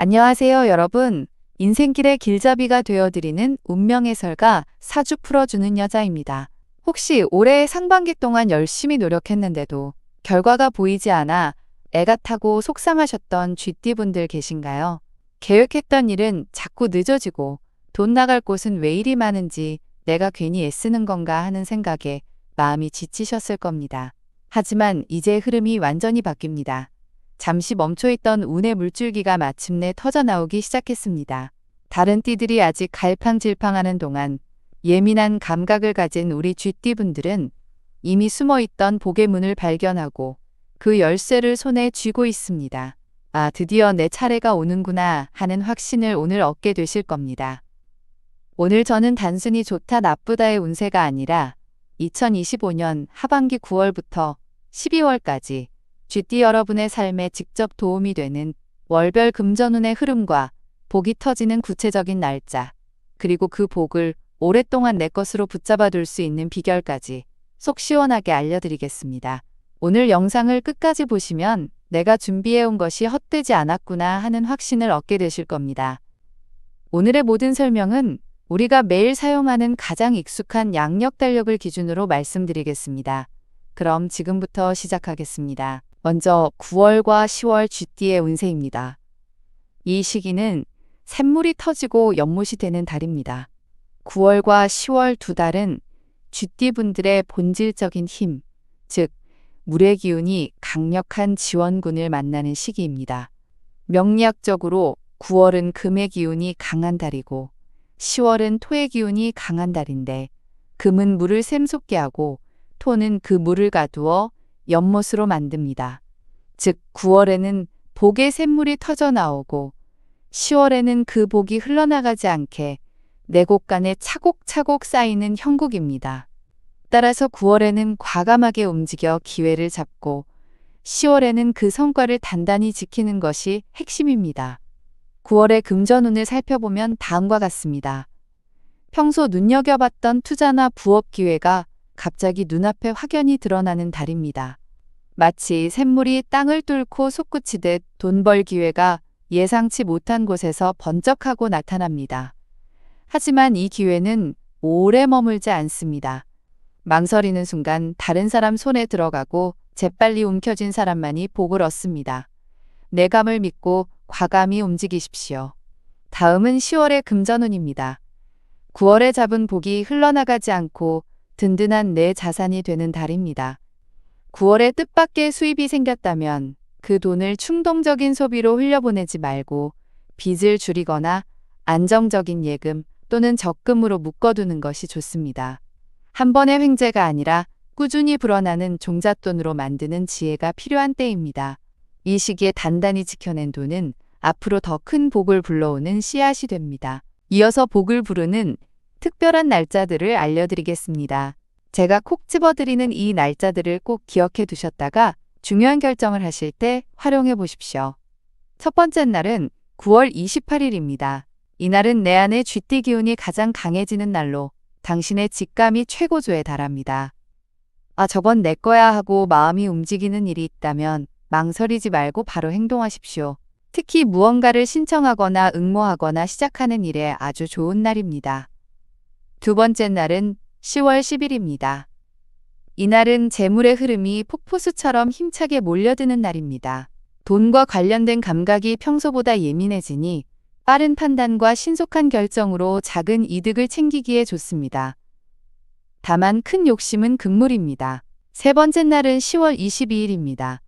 안녕하세요, 여러분. 인생길의 길잡이가 되어드리는 운명의 설가 사주 풀어주는 여자입니다. 혹시 올해 상반기 동안 열심히 노력했는데도 결과가 보이지 않아 애가 타고 속상하셨던 쥐띠분들 계신가요? 계획했던 일은 자꾸 늦어지고 돈 나갈 곳은 왜 이리 많은지 내가 괜히 애쓰는 건가 하는 생각에 마음이 지치셨을 겁니다. 하지만 이제 흐름이 완전히 바뀝니다. 잠시 멈춰있던 운의 물줄기가 마침내 터져나오기 시작했습니다. 다른 띠들이 아직 갈팡질팡하는 동안 예민한 감각을 가진 우리 쥐띠분들은 이미 숨어있던 복의 문을 발견하고 그 열쇠를 손에 쥐고 있습니다. 아, 드디어 내 차례가 오는구나 하는 확신을 오늘 얻게 되실 겁니다. 오늘 저는 단순히 좋다 나쁘다의 운세가 아니라 2025년 하반기 9월부터 12월까지 쥐띠 여러분의 삶에 직접 도움이 되는 월별 금전운의 흐름과 복이 터지는 구체적인 날짜, 그리고 그 복을 오랫동안 내 것으로 붙잡아둘 수 있는 비결까지 속 시원하게 알려드리겠습니다. 오늘 영상을 끝까지 보시면 내가 준비해온 것이 헛되지 않았구나 하는 확신을 얻게 되실 겁니다. 오늘의 모든 설명은 우리가 매일 사용하는 가장 익숙한 양력 달력을 기준으로 말씀드리겠습니다. 그럼 지금부터 시작하겠습니다. 먼저 9월과 10월 쥐띠의 운세입니다. 이 시기는 샘물이 터지고 연못이 되는 달입니다. 9월과 10월 두 달은 쥐띠분들의 본질적인 힘, 즉 물의 기운이 강력한 지원군을 만나는 시기입니다. 명리학적으로 9월은 금의 기운이 강한 달이고 10월은 토의 기운이 강한 달인데, 금은 물을 샘솟게 하고 토는 그 물을 가두어 연못으로 만듭니다. 즉 9월에는 복의 샘물이 터져 나오고 10월에는 그 복이 흘러나가지 않게 내 곳간에 차곡차곡 쌓이는 형국입니다. 따라서 9월에는 과감하게 움직여 기회를 잡고 10월에는 그 성과를 단단히 지키는 것이 핵심입니다. 9월의 금전운을 살펴보면 다음과 같습니다. 평소 눈여겨봤던 투자나 부업 기회가 갑자기 눈앞에 확연히 드러나는 달입니다. 마치 샘물이 땅을 뚫고 솟구치듯 돈 벌 기회가 예상치 못한 곳에서 번쩍하고 나타납니다. 하지만 이 기회는 오래 머물지 않습니다. 망설이는 순간 다른 사람 손에 들어가고 재빨리 움켜쥔 사람만이 복을 얻습니다. 내 감을 믿고 과감히 움직이십시오. 다음은 10월의 금전운입니다. 9월에 잡은 복이 흘러나가지 않고 든든한 내 자산이 되는 달입니다. 9월에 뜻밖의 수입이 생겼다면 그 돈을 충동적인 소비로 흘려보내지 말고 빚을 줄이거나 안정적인 예금 또는 적금으로 묶어두는 것이 좋습니다. 한 번의 횡재가 아니라 꾸준히 불어나는 종잣돈으로 만드는 지혜가 필요한 때입니다. 이 시기에 단단히 지켜낸 돈은 앞으로 더 큰 복을 불러오는 씨앗이 됩니다. 이어서 복을 부르는 특별한 날짜들을 알려드리겠습니다. 제가 콕 집어드리는 이 날짜들을 꼭 기억해 두셨다가 중요한 결정을 하실 때 활용해 보십시오. 첫 번째 날은 9월 28일입니다. 이날은 내 안의 쥐띠 기운이 가장 강해지는 날로 당신의 직감이 최고조에 달합니다. 아, 저건 내 거야 하고 마음이 움직이는 일이 있다면 망설이지 말고 바로 행동하십시오. 특히 무언가를 신청하거나 응모하거나 시작하는 일에 아주 좋은 날입니다. 두 번째 날은 10월 10일입니다. 이날은 재물의 흐름이 폭포수처럼 힘차게 몰려드는 날입니다. 돈과 관련된 감각이 평소보다 예민해지니 빠른 판단과 신속한 결정으로 작은 이득을 챙기기에 좋습니다. 다만 큰 욕심은 금물입니다. 세 번째 날은 10월 22일입니다.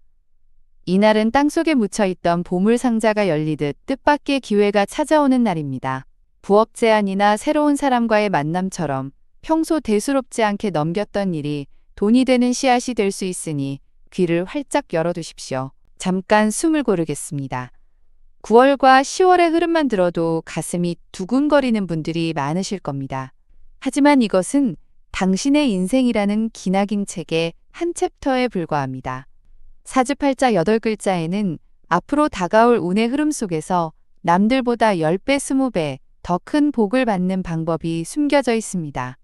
이날은 땅속에 묻혀있던 보물 상자가 열리듯 뜻밖의 기회가 찾아오는 날입니다. 부업 제안이나 새로운 사람과의 만남처럼 평소 대수롭지 않게 넘겼던 일이 돈이 되는 씨앗이 될 수 있으니 귀를 활짝 열어두십시오. 잠깐 숨을 고르겠습니다. 9월과 10월의 흐름만 들어도 가슴이 두근거리는 분들이 많으실 겁니다. 하지만 이것은 당신의 인생이라는 기나긴 책의 한 챕터에 불과합니다. 사주팔자 8글자에는 앞으로 다가올 운의 흐름 속에서 남들보다 10배, 20배 더 큰 복을 받는 방법이 숨겨져 있습니다.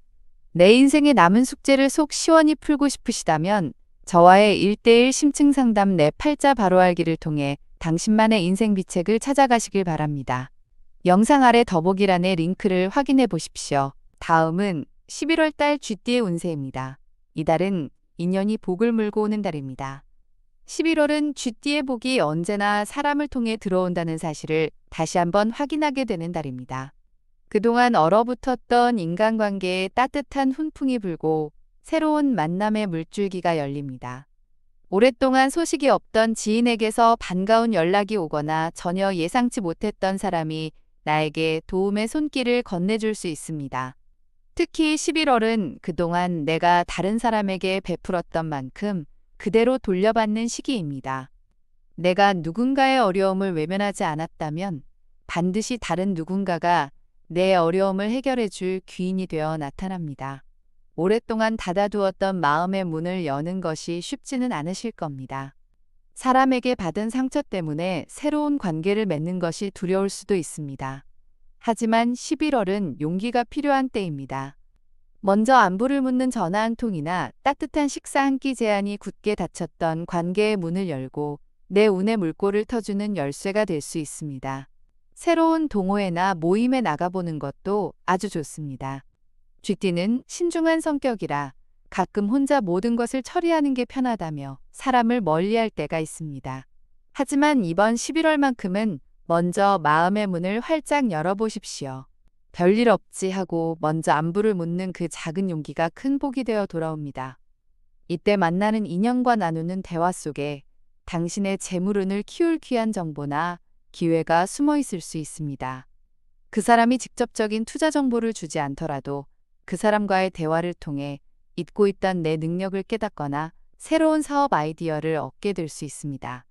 내 인생의 남은 숙제를 속 시원히 풀고 싶으시다면 저와의 1:1 심층 상담 내 팔자 바로 알기를 통해 당신만의 인생 비책을 찾아가시길 바랍니다. 영상 아래 더보기란의 링크를 확인해 보십시오. 다음은 11월 달 쥐띠의 운세입니다. 이달은 인연이 복을 물고 오는 달입니다. 11월은 쥐띠의 복이 언제나 사람을 통해 들어온다는 사실을 다시 한번 확인하게 되는 달입니다. 그동안 얼어붙었던 인간관계에 따뜻한 훈풍이 불고 새로운 만남의 물줄기가 열립니다. 오랫동안 소식이 없던 지인에게서 반가운 연락이 오거나 전혀 예상치 못했던 사람이 나에게 도움의 손길을 건네줄 수 있습니다. 특히 11월은 그동안 내가 다른 사람에게 베풀었던 만큼 그대로 돌려받는 시기입니다. 내가 누군가의 어려움을 외면하지 않았다면 반드시 다른 누군가가 내 어려움을 해결해줄 귀인이 되어 나타납니다. 오랫동안 닫아두었던 마음의 문을 여는 것이 쉽지는 않으실 겁니다. 사람에게 받은 상처 때문에 새로운 관계를 맺는 것이 두려울 수도 있습니다. 하지만 11월은 용기가 필요한 때입니다. 먼저 안부를 묻는 전화 한 통이나 따뜻한 식사 한 끼 제안이 굳게 닫혔던 관계의 문을 열고 내 운의 물꼬를 터주는 열쇠가 될 수 있습니다. 새로운 동호회나 모임에 나가보는 것도 아주 좋습니다. 쥐띠는 신중한 성격이라 가끔 혼자 모든 것을 처리하는 게 편하다며 사람을 멀리할 때가 있습니다. 하지만 이번 11월만큼은 먼저 마음의 문을 활짝 열어보십시오. 별일 없지 하고 먼저 안부를 묻는 그 작은 용기가 큰 복이 되어 돌아옵니다. 이때 만나는 인연과 나누는 대화 속에 당신의 재물운을 키울 귀한 정보나 기회가 숨어 있을 수 있습니다. 그 사람이 직접적인 투자 정보를 주지 않더라도 그 사람과의 대화를 통해 잊고 있던 내 능력을 깨닫거나 새로운 사업 아이디어를 얻게 될 수 있습니다.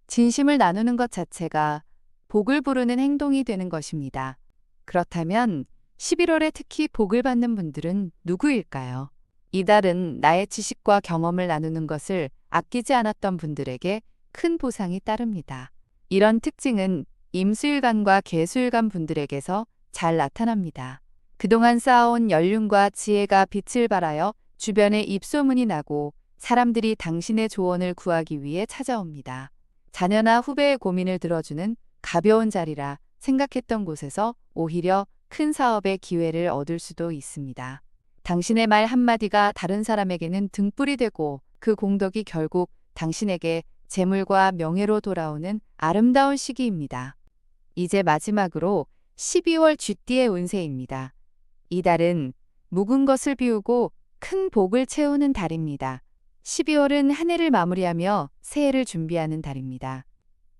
진심을 나누는 것 자체가 복을 부르는 행동이 되는 것입니다. 그렇다면 11월에 특히 복을 받는 분들은 누구일까요? 이달은 나의 지식과 경험을 나누는 것을 아끼지 않았던 분들에게 큰 보상이 따릅니다. 이런 특징은 임수일간 개수일간 분들에게서 잘 나타납니다. 그동안 쌓아온 연륜과 지혜가 빛을 발하여 주변에 입소문이 나고 사람들이 당신의 조언을 구하기 위해 찾아옵니다. 자녀나 후배의 고민을 들어주는 가벼운 자리라 생각했던 곳에서 오히려 큰 사업의 기회를 얻을 수도 있습니다. 당신의 말 한마디가 다른 사람에게는 등불이 되고 그 공덕이 결국 당신에게 재물과 명예로 돌아오는 아름다운 시기입니다. 이제 마지막으로 12월 쥐띠의 운세입니다. 이달은 묵은 것을 비우고 큰 복을 채우는 달입니다. 12월은 한 해를 마무리하며 새해를 준비하는 달입니다.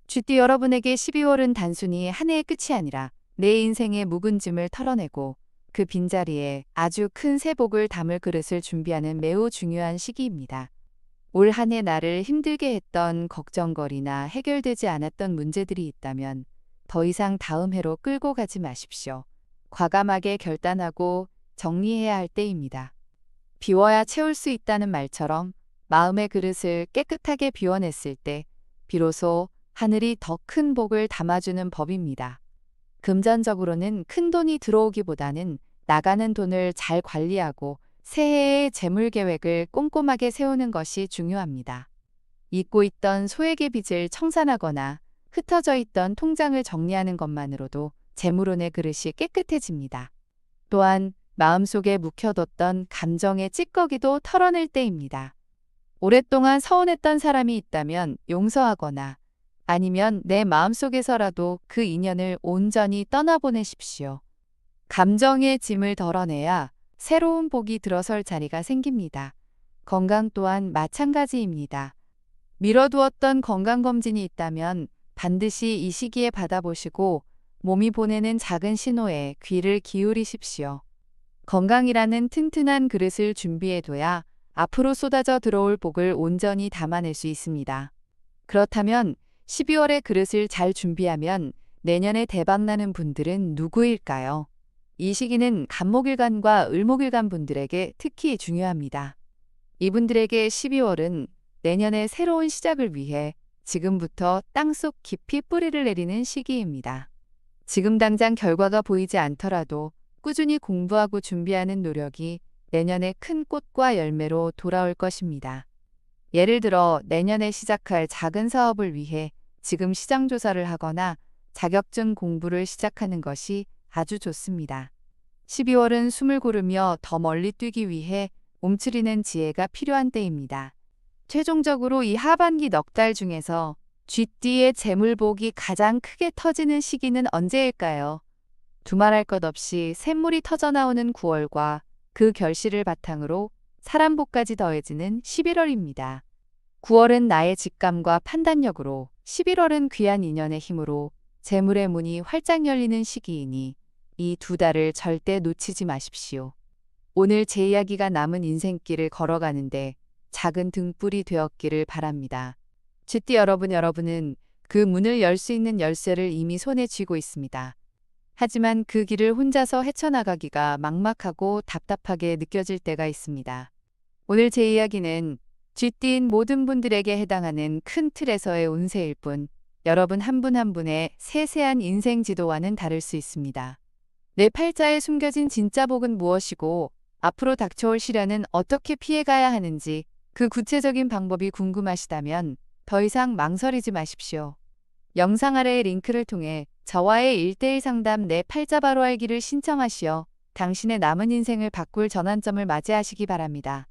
쥐띠 여러분에게 12월은 단순히 한 해의 끝이 아니라 내 인생의 묵은 짐을 털어내고 그 빈자리에 아주 큰 새 복을 담을 그릇을 준비하는 매우 중요한 시기입니다. 올 한 해 나를 힘들게 했던 걱정거리나 해결되지 않았던 문제들이 있다면 더 이상 다음 해로 끌고 가지 마십시오. 과감하게 결단하고 정리해야 할 때입니다. 비워야 채울 수 있다는 말처럼 마음의 그릇을 깨끗하게 비워냈을 때 비로소 하늘이 더 큰 복을 담아주는 법입니다. 금전적으로는 큰 돈이 들어오기보다는 나가는 돈을 잘 관리하고 새해의 재물 계획을 꼼꼼하게 세우는 것이 중요합니다. 잊고 있던 소액의 빚을 청산하거나 흩어져 있던 통장을 정리하는 것만으로도 재물운의 그릇이 깨끗해집니다. 또한 마음속에 묵혀뒀던 감정의 찌꺼기도 털어낼 때입니다. 오랫동안 서운했던 사람이 있다면 용서하거나 아니면 내 마음속에서라도 그 인연을 온전히 떠나보내십시오. 감정의 짐을 덜어내야 새로운 복이 들어설 자리가 생깁니다. 건강 또한 마찬가지입니다. 미뤄두었던 건강검진이 있다면 반드시 이 시기에 받아보시고 몸이 보내는 작은 신호에 귀를 기울이십시오. 건강이라는 튼튼한 그릇을 준비해둬야 앞으로 쏟아져 들어올 복을 온전히 담아낼 수 있습니다. 그렇다면 12월의 그릇을 잘 준비하면 내년에 대박나는 분들은 누구일까요? 이 시기는 간목일간과 을목일간 분들에게 특히 중요합니다. 이분들에게 12월은 내년의 새로운 시작을 위해 지금부터 땅속 깊이 뿌리를 내리는 시기입니다. 지금 당장 결과가 보이지 않더라도 꾸준히 공부하고 준비하는 노력이 내년에 큰 꽃과 열매로 돌아올 것입니다. 예를 들어 내년에 시작할 작은 사업을 위해 지금 시장 조사를 하거나 자격증 공부를 시작하는 것이 아주 좋습니다. 12월은 숨을 고르며 더 멀리 뛰기 위해 움츠리는 지혜가 필요한 때입니다. 최종적으로 이 하반기 넉 달 중에서 쥐띠의 재물복이 가장 크게 터지는 시기는 언제일까요? 두말할 것 없이 샘물이 터져나오는 9월과 그 결실을 바탕으로 사람복까지 더해지는 11월입니다. 9월은 나의 직감과 판단력으로, 11월은 귀한 인연의 힘으로 재물의 문이 활짝 열리는 시기이니 이 두 달을 절대 놓치지 마십시오. 오늘 제 이야기가 남은 인생길을 걸어가는데 작은 등불이 되었기를 바랍니다. 쥐띠 여러분은 그 문을 열 수 있는 열쇠를 이미 손에 쥐고 있습니다. 하지만 그 길을 혼자서 헤쳐나가기가 막막하고 답답하게 느껴질 때가 있습니다. 오늘 제 이야기는 쥐띠인 모든 분들에게 해당하는 큰 틀에서의 운세일 뿐, 여러분 한 분 한 분의 세세한 인생 지도와는 다를 수 있습니다. 내 팔자에 숨겨진 진짜 복은 무엇이고 앞으로 닥쳐올 시련은 어떻게 피해가야 하는지 그 구체적인 방법이 궁금하시다면 더 이상 망설이지 마십시오. 영상 아래의 링크를 통해 저와의 1대1 상담 내 팔자 바로 알기를 신청하시어 당신의 남은 인생을 바꿀 전환점을 맞이하시기 바랍니다.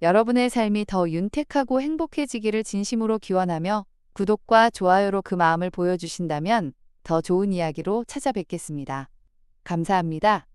여러분의 삶이 더 윤택하고 행복해지기를 진심으로 기원하며 구독과 좋아요로 그 마음을 보여주신다면 더 좋은 이야기로 찾아뵙겠습니다. 감사합니다.